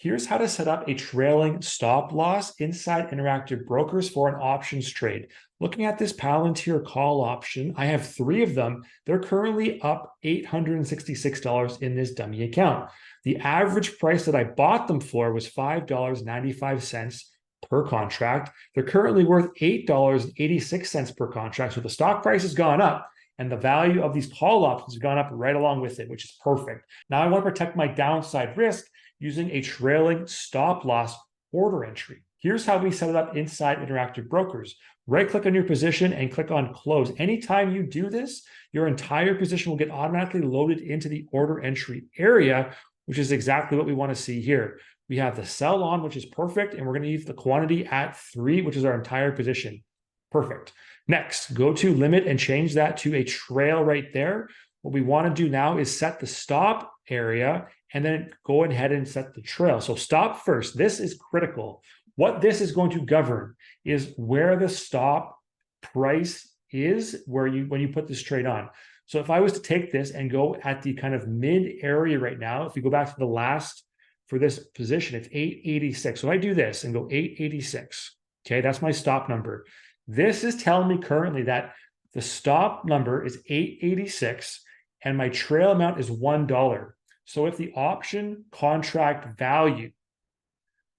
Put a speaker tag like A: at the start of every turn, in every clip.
A: Here's how to set up a trailing stop loss inside Interactive Brokers for an options trade. Looking at this Palantir call option, I have three of them. They're currently up $866 in this dummy account. The average price that I bought them for was $5.95 per contract. They're currently worth $8.86 per contract. So the stock price has gone up and the value of these call options has gone up right along with it, which is perfect. Now I want to protect my downside risk using a trailing stop loss order entry. Here's how we set it up inside Interactive Brokers. Right-click on your position and click on Close. Anytime you do this, your entire position will get automatically loaded into the order entry area, which is exactly what we want to see here. We have the sell on, which is perfect, and we're going to use the quantity at 3, which is our entire position. Perfect. Next, go to limit and change that to a trail right there. What we want to do now is set the stop area and then go ahead and set the trail. So stop first. This is critical. What this is going to govern is where the stop price is when you put this trade on. So if I was to take this and go at the kind of mid area right now, if we go back to the last for this position, it's 886. So I do this and go 886. Okay, that's my stop number. This is telling me currently that the stop number is 886 and my trail amount is $1. So if the option contract value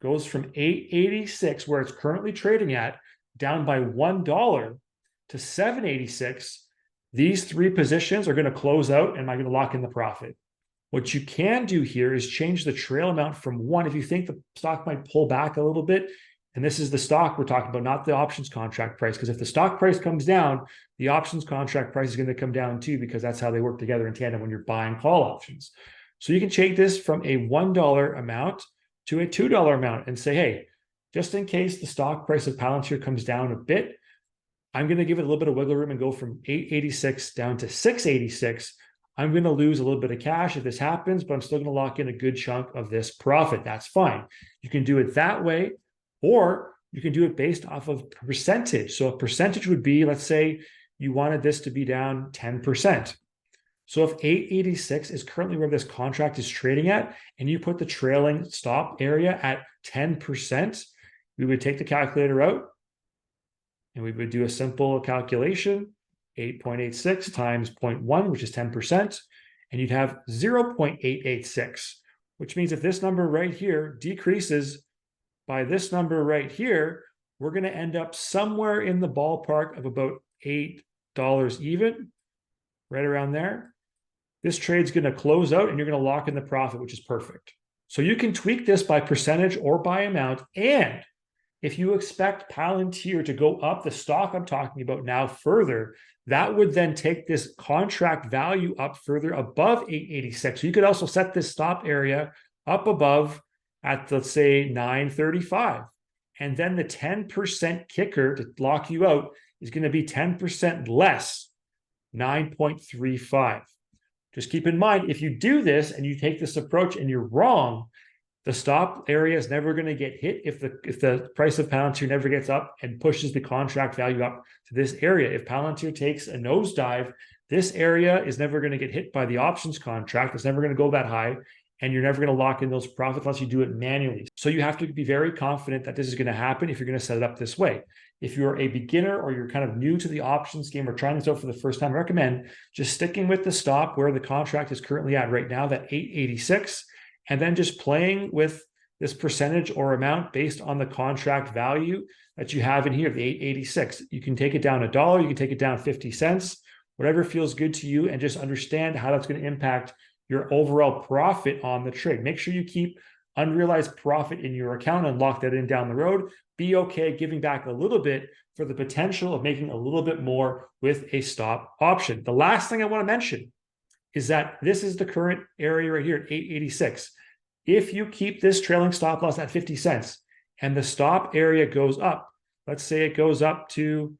A: goes from 886, where it's currently trading at, down by $1 to 786, these three positions are going to close out and I'm going to lock in the profit. What you can do here is change the trail amount from 1. If you think the stock might pull back a little bit, and this is the stock we're talking about, not the options contract price, because if the stock price comes down, the options contract price is going to come down too, because that's how they work together in tandem when you're buying call options. So you can change this from a $1 amount to a $2 amount and say, hey, just in case the stock price of Palantir comes down a bit, I'm going to give it a little bit of wiggle room and go from 886 down to 686. I'm going to lose a little bit of cash if this happens, but I'm still going to lock in a good chunk of this profit. That's fine. You can do it that way, or you can do it based off of percentage. So a percentage would be, let's say you wanted this to be down 10%. So if 886 is currently where this contract is trading at, and you put the trailing stop area at 10%, we would take the calculator out and we would do a simple calculation, 8.86 times 0.1, which is 10%, and you'd have 0.886, which means if this number right here decreases by this number right here, we're going to end up somewhere in the ballpark of about $8 even, right around there. This trade's going to close out and you're going to lock in the profit, which is perfect. So you can tweak this by percentage or by amount. And if you expect Palantir to go up the stock I'm talking about now further, that would then take this contract value up further above 886. So you could also set this stop area up above at, let's say, 935. And then the 10% kicker to lock you out is going to be 10% less, 9.35. Just keep in mind, if you do this and you take this approach and you're wrong, the stop area is never going to get hit if the price of Palantir never gets up and pushes the contract value up to this area. If Palantir takes a nosedive, this area is never going to get hit by the options contract. It's never going to go that high, and you're never going to lock in those profits unless you do it manually. So you have to be very confident that this is going to happen if you're going to set it up this way. If you're a beginner or you're kind of new to the options game or trying this out for the first time, I recommend just sticking with the stop where the contract is currently at right now, that 886, and then just playing with this percentage or amount based on the contract value that you have in here, the 886. You can take it down $1, you can take it down 50 cents, whatever feels good to you, and just understand how that's going to impact your overall profit on the trade. Make sure you keep unrealized profit in your account and lock that in down the road. Be okay giving back a little bit for the potential of making a little bit more with a stop option. The last thing I want to mention is that this is the current area right here at 886. If you keep this trailing stop loss at 50 cents and the stop area goes up, let's say it goes up to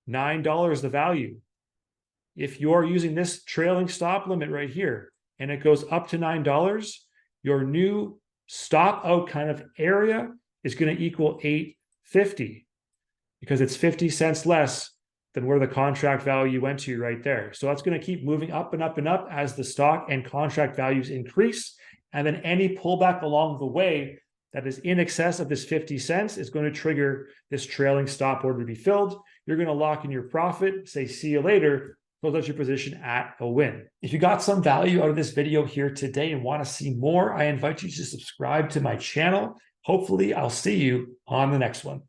A: $9, the value. If you're using this trailing stop limit right here and it goes up to $9, your new stop out kind of area is going to equal 850 because it's 50 cents less than where the contract value went to right there. So that's going to keep moving up and up and up as the stock and contract values increase. And then any pullback along the way that is in excess of this 50 cents is going to trigger this trailing stop order to be filled. You're going to lock in your profit, say, see you later, close out your position at a win. If you got some value out of this video here today and want to see more, I invite you to subscribe to my channel. Hopefully, I'll see you on the next one.